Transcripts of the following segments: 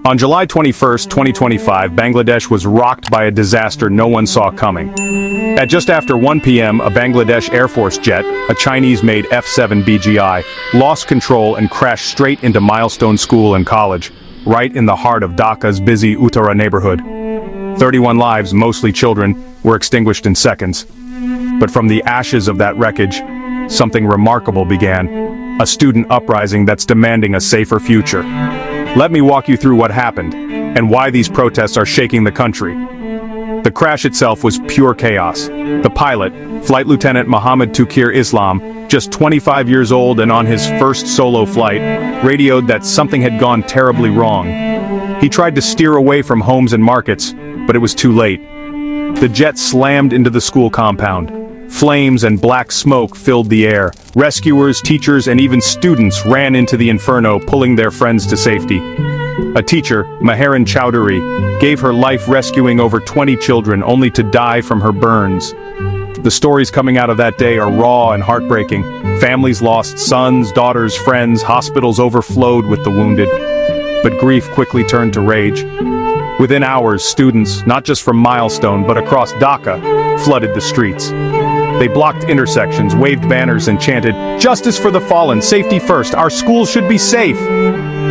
On July 21st, 2025, Bangladesh was rocked by a disaster no one saw coming. At just after 1 p.m., a Bangladesh Air Force jet, a Chinese-made F-7 BGI, lost control and crashed straight into Milestone School and College, right in the heart of Dhaka's busy Uttara neighborhood. 31 lives, mostly children, were extinguished in seconds. But from the ashes of that wreckage, something remarkable began, a student uprising that's demanding a safer future. Let me walk you through what happened, and why these protests are shaking the country. The crash itself was pure chaos. The pilot, Flight Lieutenant Mohammed Tukir Islam, just 25 years old and on his first solo flight, radioed that something had gone terribly wrong. He tried to steer away from homes and markets, but it was too late. The jet slammed into the school compound. Flames and black smoke filled the air. Rescuers, teachers, and even students ran into the inferno, pulling their friends to safety. A teacher, Maharan Chowdhury, gave her life rescuing over 20 children only to die from her burns. The stories coming out of that day are raw and heartbreaking. Families lost sons, daughters, friends, hospitals overflowed with the wounded. But grief quickly turned to rage. Within hours, students, not just from Milestone but across Dhaka, flooded the streets. They blocked intersections, waved banners, and chanted, "Justice for the fallen, safety first, our schools should be safe."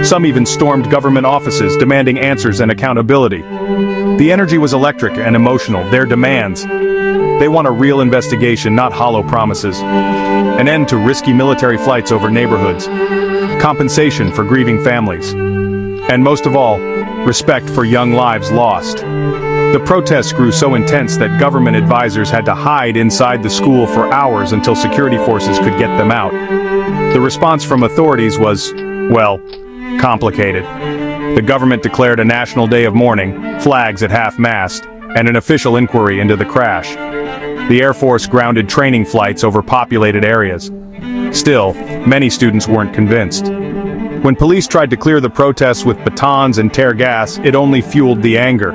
Some even stormed government offices, demanding answers and accountability. The energy was electric and emotional, their demands. They want a real investigation, not hollow promises. An end to risky military flights over neighborhoods. Compensation for grieving families. And most of all, respect for young lives lost. The protests grew so intense that government advisors had to hide inside the school for hours until security forces could get them out. The response from authorities was, well, complicated. The government declared a national day of mourning, flags at half-mast, and an official inquiry into the crash. The Air Force grounded training flights over populated areas. Still, many students weren't convinced. When police tried to clear the protests with batons and tear gas, it only fueled the anger.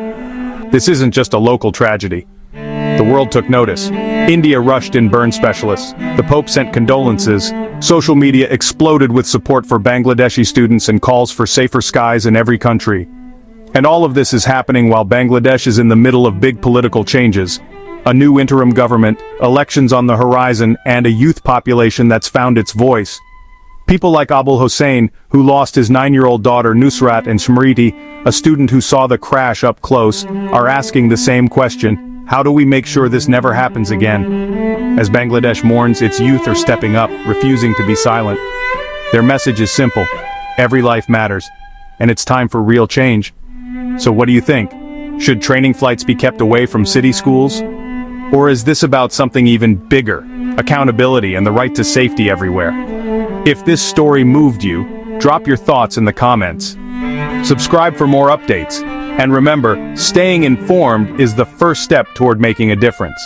This isn't just a local tragedy. The world took notice. India rushed in burn specialists. The Pope sent condolences. Social media exploded with support for Bangladeshi students and calls for safer skies in every country. And all of this is happening while Bangladesh is in the middle of big political changes. A new interim government, elections on the horizon, and a youth population that's found its voice. People like Abul Hossein, who lost his 9-year-old daughter Nusrat, and Smriti, a student who saw the crash up close, are asking the same question: how do we make sure this never happens again? As Bangladesh mourns, its youth are stepping up, refusing to be silent. Their message is simple: every life matters, and it's time for real change. So what do you think? Should training flights be kept away from city schools? Or is this about something even bigger? Accountability and the right to safety everywhere. If this story moved you, drop your thoughts in the comments. Subscribe for more updates. And remember, staying informed is the first step toward making a difference.